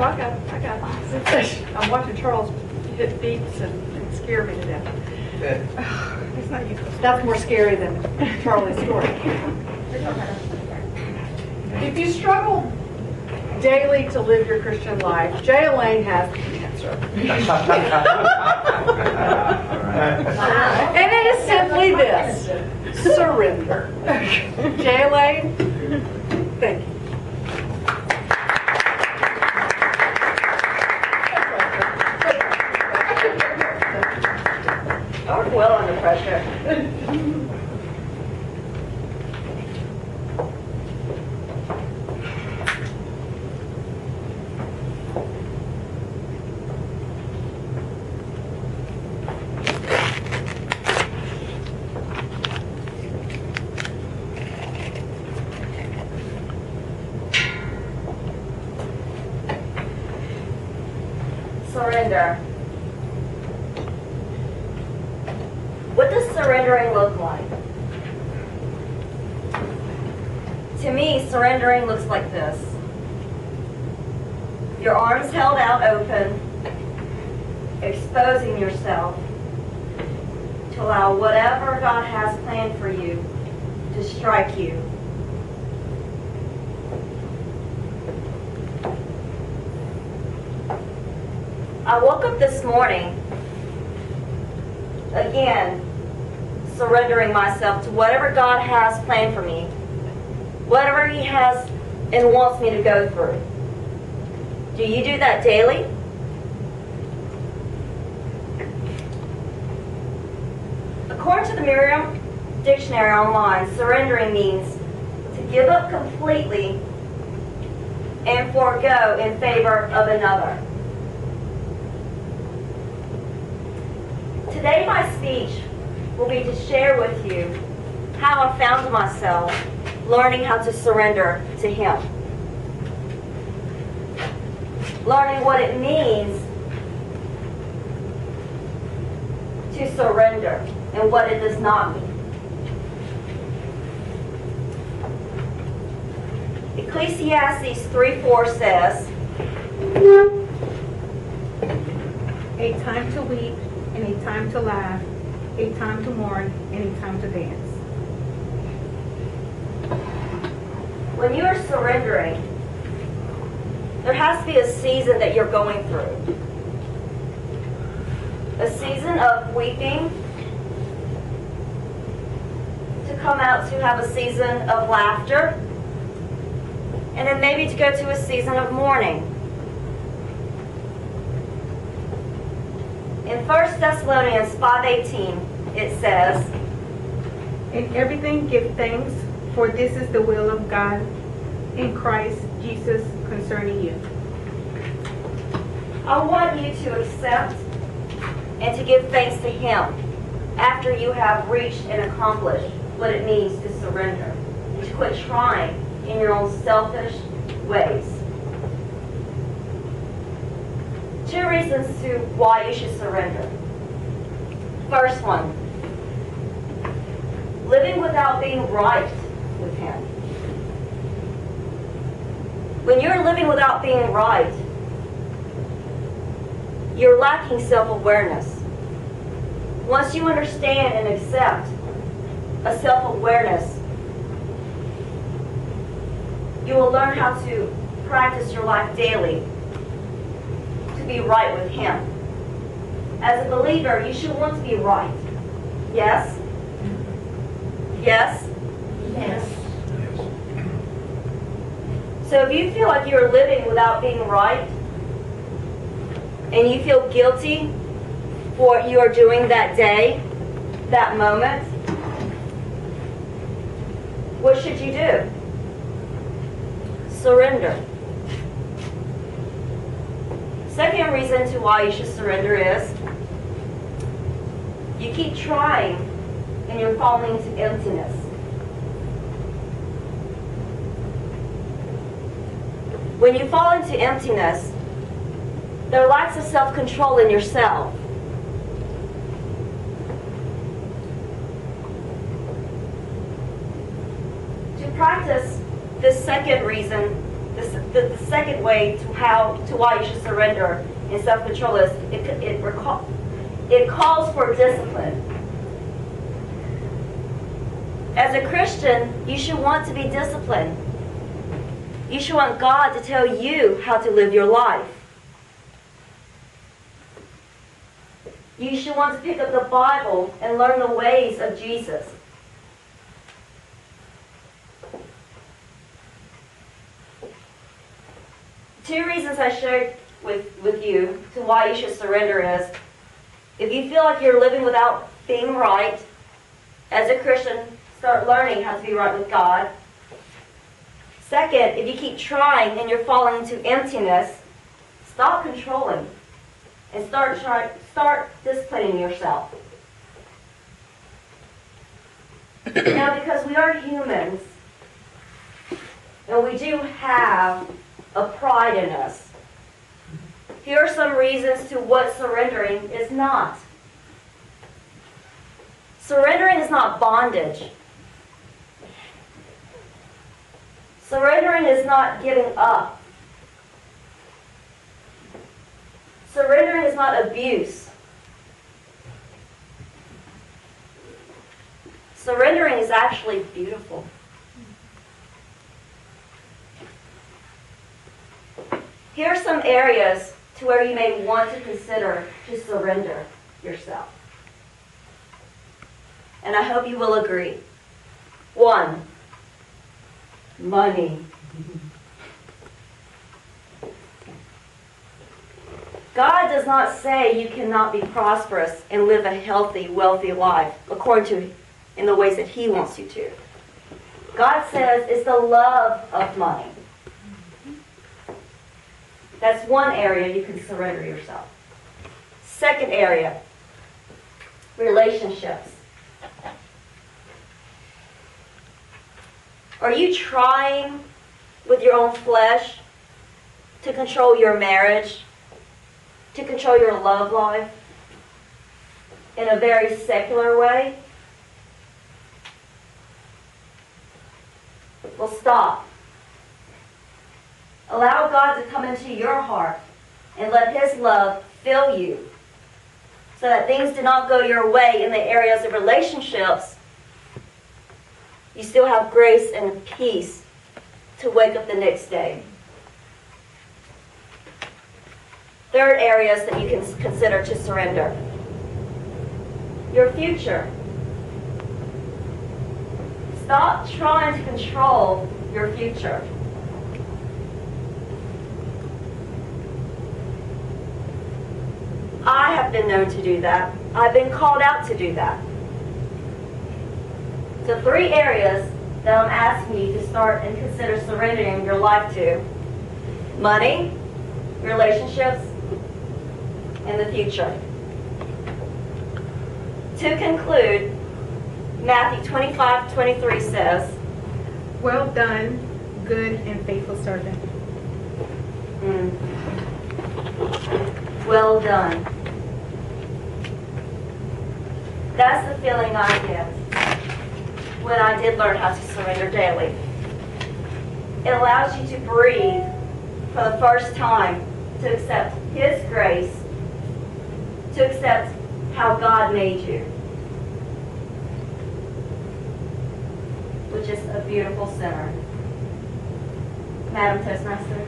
I got I'm watching Charles hit beats and scare me to death. It's not you. That's more scary than Charlie's story. If you struggle daily to live your Christian life, Elaine has the answer. And it is simply this: surrender. Elaine, thank you. I work well under pressure. Surrender. What does surrendering look like? To me, surrendering looks like this. Your arms held out open, exposing yourself to allow whatever God has planned for you to strike you. I woke up this morning, again, surrendering myself to whatever God has planned for me, whatever He has and wants me to go through. Do you do that daily? According to the Merriam Dictionary online, surrendering means to give up completely and forego in favor of another. Today my speech will be to share with you how I found myself learning how to surrender to Him. Learning what it means to surrender and what it does not mean. Ecclesiastes 3:4 says, A time to weep and a time to laugh, a time to mourn and a time to dance. when you are surrendering, there has to be a season that you're going through. A season of weeping, to come out to have a season of laughter, and then maybe to go to a season of mourning. In 1 Thessalonians 5:18, it says, In everything give thanks, for this is the will of God in Christ Jesus concerning you. I want you to accept and to give thanks to Him after you have reached and accomplished what it means to surrender, and to quit trying in your own selfish ways. 2 reasons to why you should surrender. First one, living without being right with Him. When you're living without being right, you're lacking self-awareness. Once you understand and accept a self-awareness, you will learn how to practice your life daily to be right with Him. As a believer, you should want to be right. Yes? Yes? Yes. So if you feel like you're living without being right, and you feel guilty for what you are doing that day, that moment, what should you do? Surrender. Second reason to why you should surrender is you keep trying and you're falling into emptiness. When you fall into emptiness, there lacks of self-control in yourself. To practice this second reason, the second way to why you should surrender in self-control is it calls for discipline. As a Christian, you should want to be disciplined. You should want God to tell you how to live your life. You should want to pick up the Bible and learn the ways of Jesus. Two reasons I shared with you to why you should surrender is, if you feel like you're living without being right, as a Christian, start learning how to be right with God. Second, if you keep trying and you're falling into emptiness, stop controlling and start disciplining yourself. Now, because we are humans, and we do have a pride in us, here are some reasons to what surrendering is not. Surrendering is not bondage. Surrendering is not giving up. Surrendering is not abuse. Surrendering is actually beautiful. Here are some areas to where you may want to consider to surrender yourself. And I hope you will agree. 1, money. God does not say you cannot be prosperous and live a healthy, wealthy life according to in the ways that He wants you to. God says it's the love of money. That's one area you can surrender yourself. Second area, relationships. Are you trying with your own flesh to control your marriage, to control your love life in a very secular way? Well, stop. Allow God to come into your heart and let His love fill you so that things do not go your way in the areas of relationships. You still have grace and peace to wake up the next day. Third areas that you can consider to surrender. Your future. Stop trying to control your future. I have been known to do that. I've been called out to do that. So 3 areas that I'm asking you to start and consider surrendering your life to. Money, relationships, and the future. To conclude, Matthew 25:23 says, Well done, good and faithful servant. Well done. That's the feeling I get when I did learn how to surrender daily. It allows you to breathe for the first time, to accept His grace, to accept how God made you, which is a beautiful sinner. Madam Toastmaster.